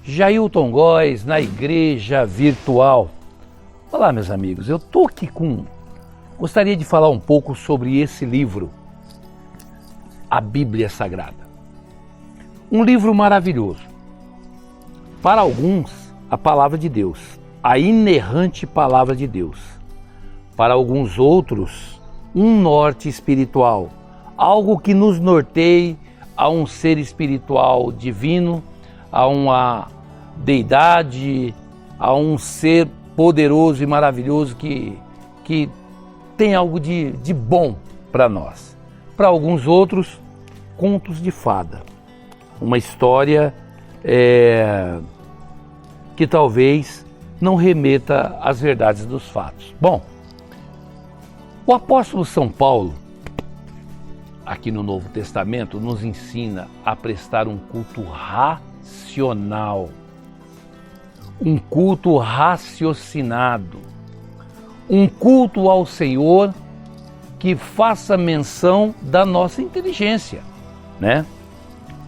Jailton Góes na Igreja Virtual. Olá, meus amigos, eu estou aqui gostaria de falar um pouco sobre esse livro, a Bíblia Sagrada. Um livro maravilhoso. Para alguns, a palavra de Deus, a inerrante palavra de Deus. Para alguns outros, um norte espiritual, algo que nos norteie a um ser espiritual divino, a uma deidade, a um ser poderoso e maravilhoso que tem algo de bom para nós. Para alguns outros, contos de fada, uma história que talvez não remeta às verdades dos fatos. Bom, o apóstolo São Paulo, aqui no Novo Testamento, nos ensina a prestar um culto racional, um culto raciocinado, um culto ao Senhor que faça menção da nossa inteligência, né?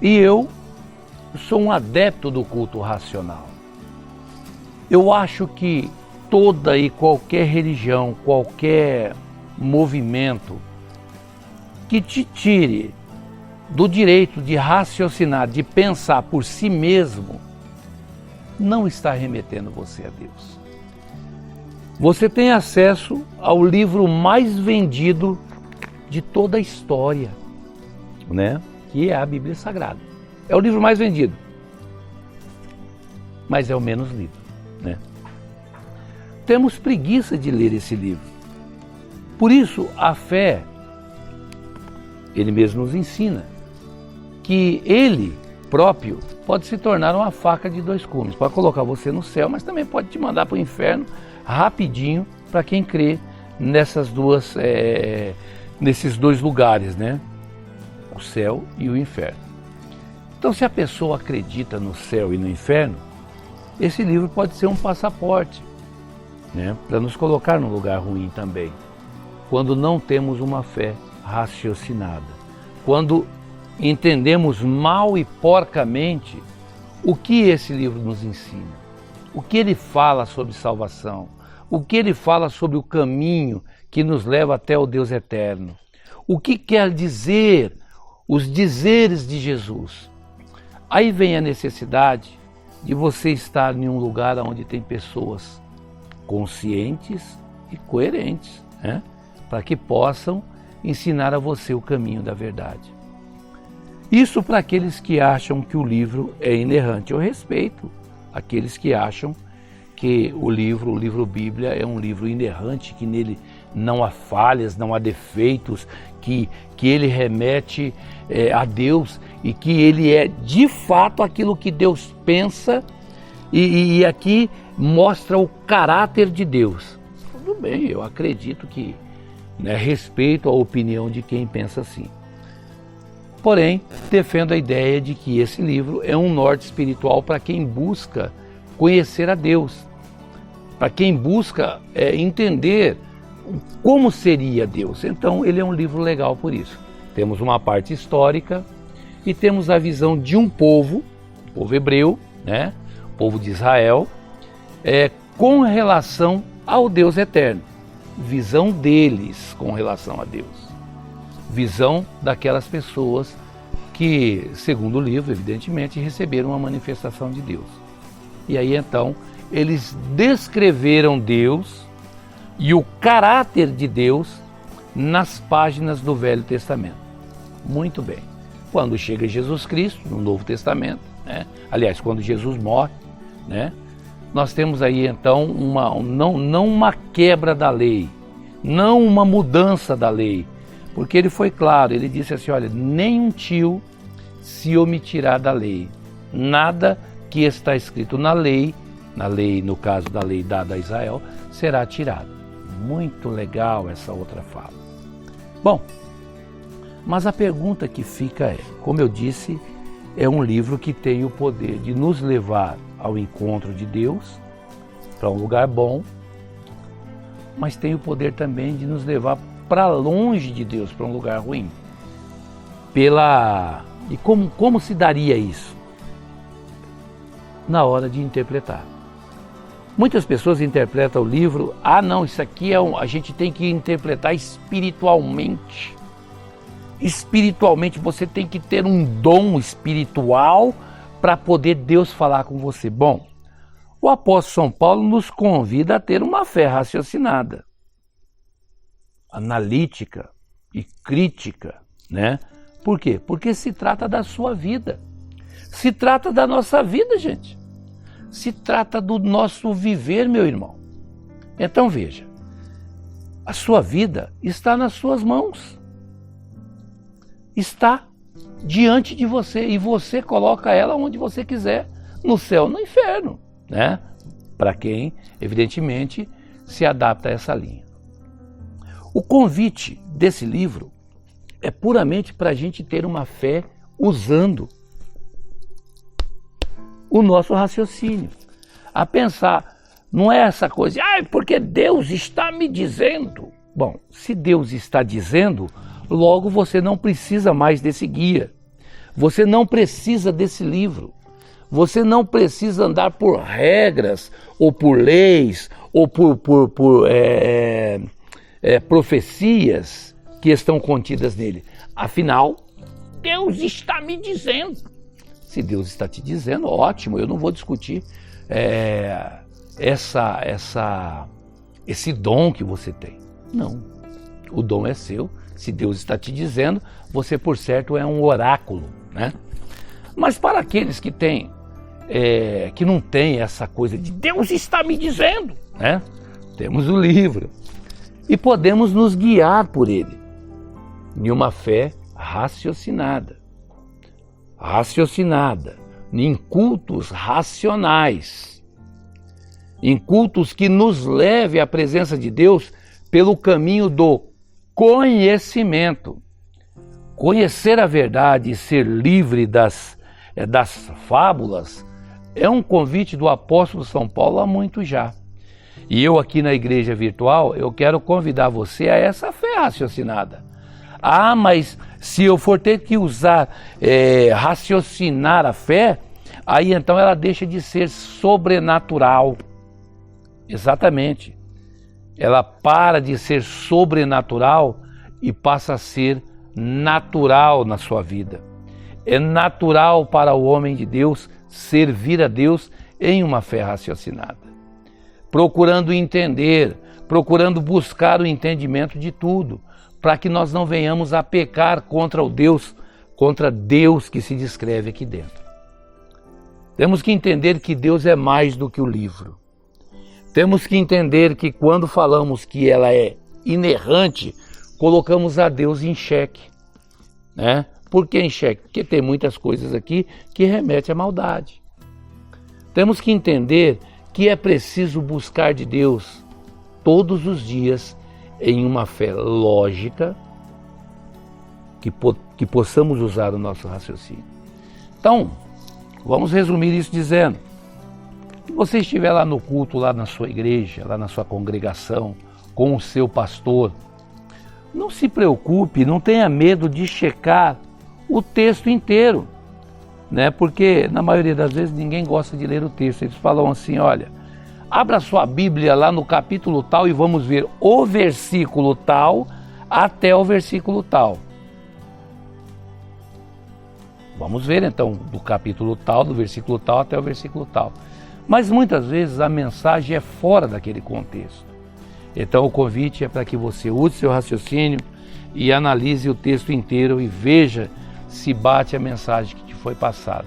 E eu sou um adepto do culto racional. Eu acho que toda e qualquer religião, qualquer movimento que te tire do direito de raciocinar, de pensar por si mesmo, não está remetendo você a Deus. Você tem acesso ao livro mais vendido de toda a história, né? Que é a Bíblia Sagrada. É o livro mais vendido, mas é o menos lido, né? Temos preguiça de ler esse livro. Por isso, a fé, ele mesmo nos ensina que ele próprio pode se tornar uma faca de dois gumes. Pode colocar você no céu, mas também pode te mandar para o inferno rapidinho, para quem crê nesses dois lugares, né? O céu e o inferno. Então, se a pessoa acredita no céu e no inferno, esse livro pode ser um passaporte, né? Para nos colocar num lugar ruim também, quando não temos uma fé raciocinada, quando entendemos mal e porcamente o que esse livro nos ensina, o que ele fala sobre salvação, o que ele fala sobre o caminho que nos leva até o Deus eterno, o que quer dizer os dizeres de Jesus. Aí vem a necessidade de você estar em um lugar onde tem pessoas conscientes e coerentes, né? Para que possam ensinar a você o caminho da verdade. Isso para aqueles que acham que o livro é inerrante. Eu respeito aqueles que acham que o livro Bíblia é um livro inerrante, que nele não há falhas, não há defeitos, que ele remete a Deus e que ele é de fato aquilo que Deus pensa e aqui mostra o caráter de Deus. Tudo bem, eu acredito que, né, respeito a opinião de quem pensa assim. Porém, defendo a ideia de que esse livro é um norte espiritual para quem busca conhecer a Deus, para quem busca entender como seria Deus. Então, ele é um livro legal por isso. Temos uma parte histórica e temos a visão de um povo, o povo hebreu, né? O povo de Israel, com relação ao Deus eterno. Visão deles com relação a Deus. Visão daquelas pessoas que, segundo o livro, evidentemente, receberam uma manifestação de Deus. E aí, então, eles descreveram Deus e o caráter de Deus nas páginas do Velho Testamento. Muito bem. Quando chega Jesus Cristo, no Novo Testamento, né? Aliás, quando Jesus morre, né? Nós temos aí, então, não uma quebra da lei, não uma mudança da lei, porque ele foi claro, ele disse assim, olha, nem um tio se omitirá da lei, nada que está escrito na lei, no caso da lei dada a Israel, será tirado. Muito legal essa outra fala. Bom, mas a pergunta que fica é, como eu disse, é um livro que tem o poder de nos levar ao encontro de Deus, para um lugar bom, mas tem o poder também de nos levar para longe de Deus, para um lugar ruim. E como se daria isso? na hora de interpretar. Muitas pessoas interpretam o livro, não, isso aqui a gente tem que interpretar espiritualmente. Espiritualmente, você tem que ter um dom espiritual para poder Deus falar com você. Bom, o apóstolo São Paulo nos convida a ter uma fé raciocinada, analítica e crítica, né? Por quê? Porque se trata da sua vida. Se trata da nossa vida, gente. Se trata do nosso viver, meu irmão. Então veja, a sua vida está nas suas mãos. Está diante de você e você coloca ela onde você quiser, no céu ou no inferno, né? Para quem, evidentemente, se adapta a essa linha. O convite desse livro é puramente para a gente ter uma fé usando o nosso raciocínio, a pensar, não é essa coisa, porque Deus está me dizendo. Bom, se Deus está dizendo, logo você não precisa mais desse guia, você não precisa desse livro, você não precisa andar por regras, ou por leis, ou por profecias que estão contidas nele. Afinal, Deus está me dizendo. Se Deus está te dizendo, ótimo, eu não vou discutir esse dom que você tem. Não, o dom é seu. Se Deus está te dizendo, você por certo é um oráculo, né? Mas para aqueles que não têm essa coisa de Deus está me dizendo, né? Temos o livro e podemos nos guiar por ele em uma fé raciocinada, em cultos racionais, em cultos que nos leve à presença de Deus pelo caminho do conhecimento. Conhecer a verdade e ser livre das fábulas é um convite do apóstolo São Paulo há muito já. E eu aqui na igreja virtual, eu quero convidar você a essa fé raciocinada. Mas se eu for ter que raciocinar a fé, aí então ela deixa de ser sobrenatural. Exatamente. Ela para de ser sobrenatural e passa a ser natural na sua vida. É natural para o homem de Deus servir a Deus em uma fé raciocinada, procurando entender, procurando buscar o entendimento de tudo, para que nós não venhamos a pecar contra Deus que se descreve aqui dentro. Temos que entender que Deus é mais do que o livro. Temos que entender que quando falamos que ela é inerrante, colocamos a Deus em xeque, né? Por que em xeque? Porque tem muitas coisas aqui que remetem à maldade. Temos que entender que é preciso buscar de Deus todos os dias em uma fé lógica, que possamos usar o nosso raciocínio. Então, vamos resumir isso dizendo, se você estiver lá no culto, lá na sua igreja, lá na sua congregação, com o seu pastor, não se preocupe, não tenha medo de checar o texto inteiro, né? Porque na maioria das vezes ninguém gosta de ler o texto. Eles falam assim, olha, abra sua Bíblia lá no capítulo tal e vamos ver o versículo tal até o versículo tal. Vamos ver então do capítulo tal, do versículo tal até o versículo tal. Mas muitas vezes a mensagem é fora daquele contexto. Então o convite é para que você use seu raciocínio e analise o texto inteiro e veja se bate a mensagem que te foi passada.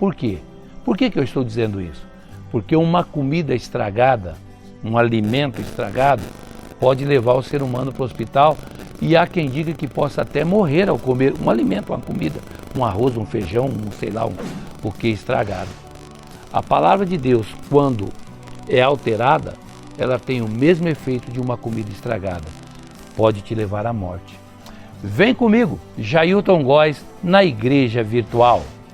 Por quê? Por que eu estou dizendo isso? Porque uma comida estragada, um alimento estragado, pode levar o ser humano para o hospital e há quem diga que possa até morrer ao comer um alimento, uma comida, um arroz, um feijão, o que estragado. A palavra de Deus, quando é alterada, ela tem o mesmo efeito de uma comida estragada. Pode te levar à morte. Vem comigo, Jailton Góes, na Igreja Virtual.